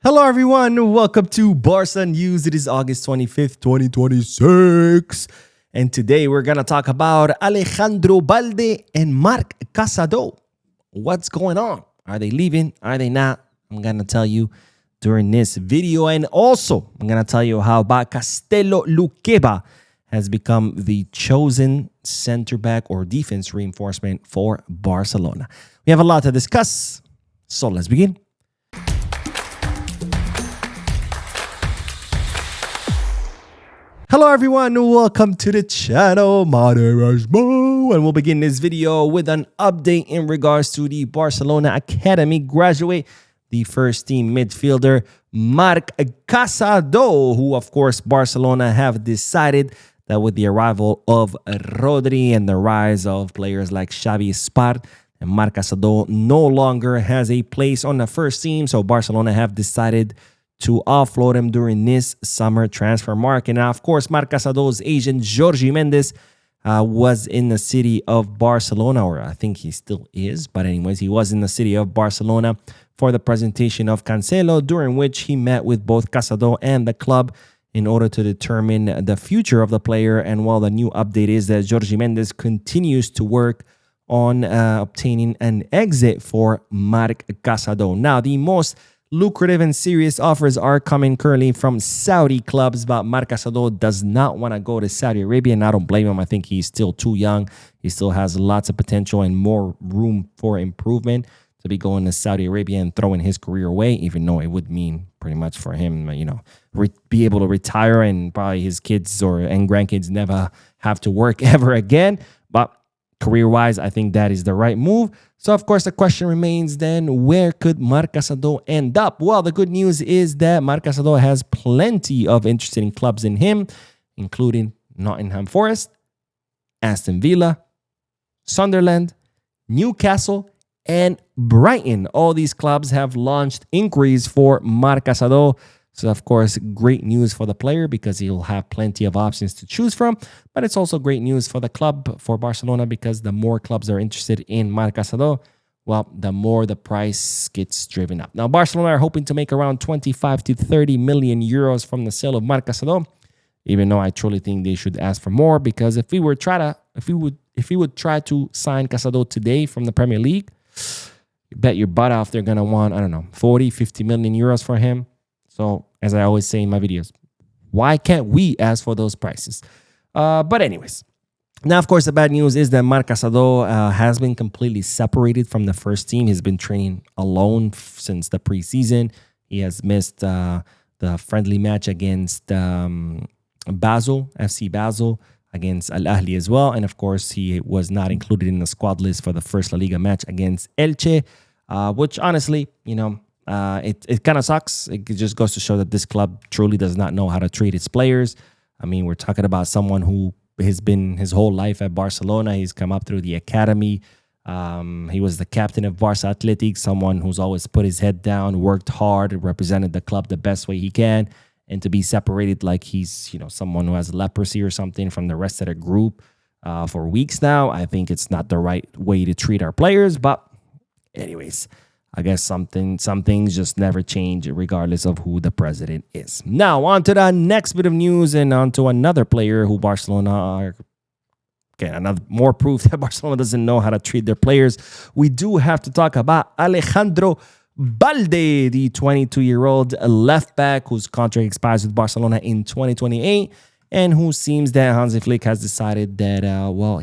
Hello, everyone. Welcome to Barca News. It is August 25th, 2026. And today we're going to talk about Alejandro Balde and Marc Casado. What's going on? Are they leaving? Are they not? I'm going to tell you during this video. And also, I'm going to tell you how Castello Lukeba has become the chosen center back or defense reinforcement for Barcelona. We have a lot to discuss. So let's begin. Hello everyone, welcome to the channel. My name is Mo, and we'll begin this video with an update in regards to the Barcelona Academy graduate, the first team midfielder Marc Casado, who of course Barcelona have decided that with the arrival of Rodri and the rise of players like Xavi Espart, and Marc Casado no longer has a place on the first team, so Barcelona have decided to offload him during this summer transfer market. Now, of course, Marc Casado's agent, Jorge Mendes, was in the city of Barcelona, or I think he still is. But anyways, he was in the city of Barcelona for the presentation of Castello, during which he met with both Casado and the club in order to determine the future of the player. And while the new update is that Jorge Mendes continues to work on obtaining an exit for Marc Casado. Now, the most lucrative and serious offers are coming currently from Saudi clubs, but Marc Casado does not want to go to Saudi Arabia, and I don't blame him. I think he's still too young. He still has lots of potential and more room for improvement to be going to Saudi Arabia and throwing his career away, even though it would mean pretty much for him, be able to retire and probably his kids and grandkids never have to work ever again. But career-wise, I think that is the right move. So, of course, the question remains then, where could Marc Casado end up? Well, the good news is that Marc Casado has plenty of interesting clubs in him, including Nottingham Forest, Aston Villa, Sunderland, Newcastle, and Brighton. All these clubs have launched inquiries for Marc Casado. So, of course, great news for the player because he'll have plenty of options to choose from. But it's also great news for the club, for Barcelona, because the more clubs are interested in Marc Casado, well, the more the price gets driven up. Now, Barcelona are hoping to make around 25 to 30 million euros from the sale of Marc Casado, even though I truly think they should ask for more, because if we would try to sign Casado today from the Premier League, you bet your butt off they're going to want, 40, 50 million euros for him. So, as I always say in my videos, why can't we ask for those prices? But anyways, now, of course, the bad news is that Marc Casado has been completely separated from the first team. He's been training alone since the preseason. He has missed the friendly match against Basel, FC Basel, against Al Ahly as well. And, of course, he was not included in the squad list for the first La Liga match against Elche, which, honestly, it kind of sucks. It just goes to show that this club truly does not know how to treat its players. I mean, we're talking about someone who has been his whole life at Barcelona. He's come up through the academy. He was the captain of Barca Athletic, someone who's always put his head down, worked hard, represented the club the best way he can. And to be separated like he's, someone who has leprosy or something from the rest of the group for weeks now, I think it's not the right way to treat our players. But anyways, I guess some things just never change regardless of who the president is. Now, on to the next bit of news and on to another player who Barcelona are... Okay, another more proof that Barcelona doesn't know how to treat their players. We do have to talk about Alejandro Balde, the 22-year-old left back whose contract expires with Barcelona in 2028 and who seems that Hansi Flick has decided that,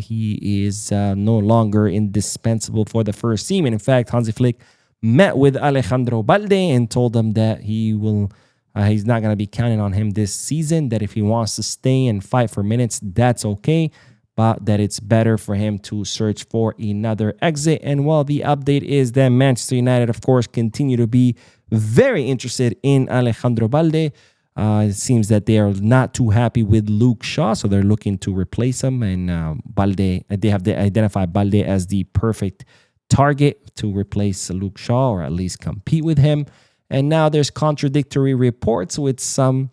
he is no longer indispensable for the first team. And in fact, Hansi Flick met with Alejandro Balde and told him that he's not going to be counting on him this season, that if he wants to stay and fight for minutes, that's okay, but that it's better for him to search for another exit. And the update is that Manchester United, of course, continue to be very interested in Alejandro Balde. It seems that they are not too happy with Luke Shaw, so they're looking to replace him. And they have identified Balde as the perfect target to replace Luke Shaw, or at least compete with him. And now there's contradictory reports, with some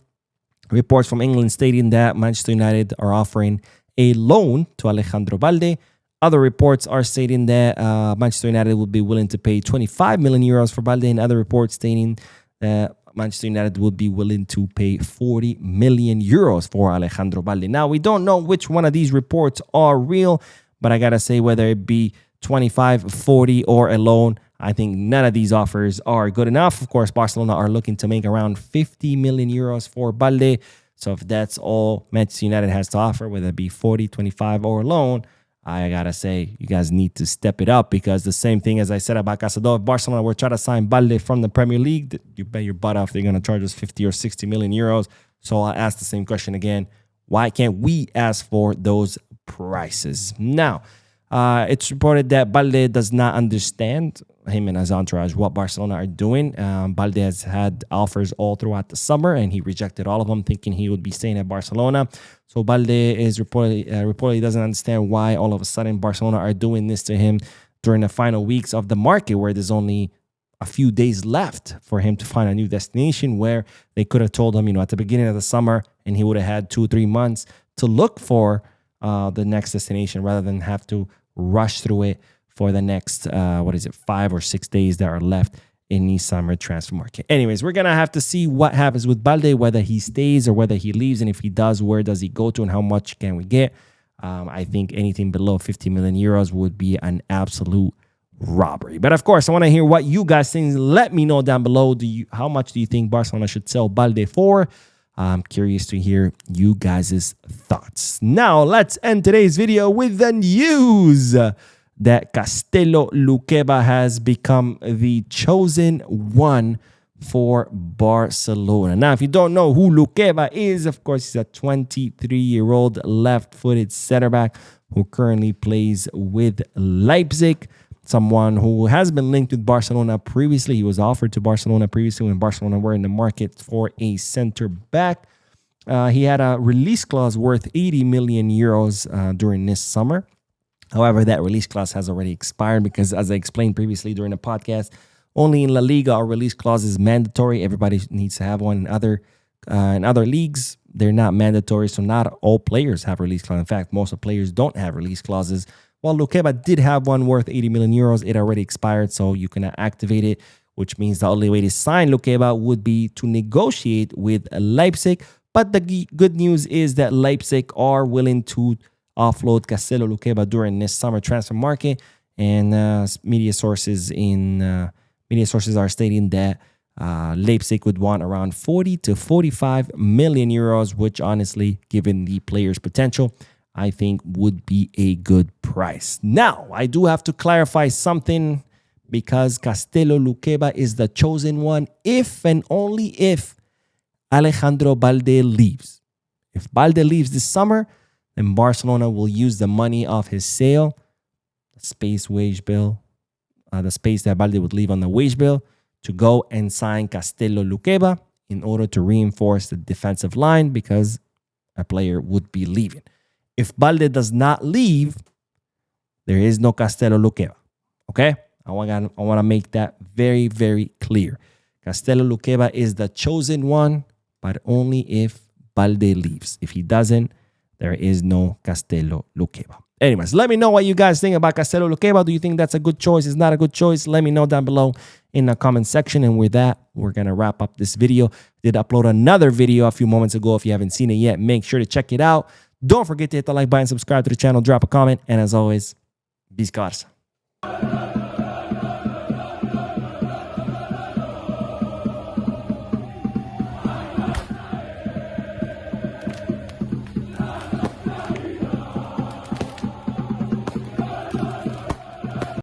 reports from England stating that Manchester United are offering a loan to Alejandro Balde. Other reports are stating that Manchester United would be willing to pay 25 million euros for Balde, and other reports stating that Manchester United would be willing to pay 40 million euros for Alejandro Balde. Now, we don't know which one of these reports are real, but I got to say, whether it be 25, 40, or a loan, I think none of these offers are good enough. Of course, Barcelona are looking to make around 50 million euros for Balde. So if that's all Manchester United has to offer, whether it be 40, 25, or a loan, I got to say, you guys need to step it up, because the same thing as I said about Casado, if Barcelona were trying to sign Balde from the Premier League, you bet your butt off they're going to charge us 50 or 60 million euros. So I'll ask the same question again. Why can't we ask for those prices? Now, it's reported that Balde does not understand, him and his entourage, what Barcelona are doing. Balde has had offers all throughout the summer, and he rejected all of them, thinking he would be staying at Barcelona. So Balde is reportedly doesn't understand why all of a sudden Barcelona are doing this to him during the final weeks of the market, where there's only a few days left for him to find a new destination, where they could have told him, at the beginning of the summer, and he would have had 2-3 months to look for the next destination, rather than have to rush through it for the next 5 or 6 days that are left in the summer transfer market. Anyways, we're gonna have to see what happens with Balde, whether he stays or whether he leaves, and if he does, where does he go to and how much can we get. I think anything below 50 million euros would be an absolute robbery. But of course, I want to hear what you guys think. Let me know down below. How much do you think Barcelona should sell Balde for? I'm curious to hear you guys' thoughts. Now, let's end today's video with the news that Castello Lukeba has become the chosen one for Barcelona. Now, if you don't know who Lukeba is, of course, he's a 23-year-old left-footed center back who currently plays with Leipzig. Someone who has been linked with Barcelona previously. He was offered to Barcelona previously when Barcelona were in the market for a center back. He had a release clause worth 80 million euros during this summer. However, that release clause has already expired because, as I explained previously during the podcast, only in La Liga our release clause is mandatory. Everybody needs to have one. In other leagues, they're not mandatory, so not all players have release clause. In fact, most of the players don't have release clauses. While Lukeba did have one worth 80 million euros, it already expired, so you cannot activate it, which means the only way to sign Lukeba would be to negotiate with Leipzig. But the good news is that Leipzig are willing to offload Castello Lukeba during this summer transfer market, and media sources are stating that Leipzig would want around 40 to 45 million euros, which honestly, given the player's potential, I think would be a good price. Now, I do have to clarify something, because Castello Lukeba is the chosen one if and only if Alejandro Balde leaves. If Balde leaves this summer, then Barcelona will use the money of his sale, the space wage bill, the space that Balde would leave on the wage bill, to go and sign Castello Lukeba in order to reinforce the defensive line, because a player would be leaving. If Balde does not leave, there is no Castello Lukeba. Okay? I want to make that very, very clear. Castello Lukeba is the chosen one, but only if Balde leaves. If he doesn't, there is no Castello Lukeba. Anyways, let me know what you guys think about Castello Lukeba. Do you think that's a good choice? Is not a good choice? Let me know down below in the comment section. And with that, we're going to wrap up this video. Did upload another video a few moments ago. If you haven't seen it yet, make sure to check it out. Don't forget to hit the like button, subscribe to the channel, drop a comment, and as always, Barca.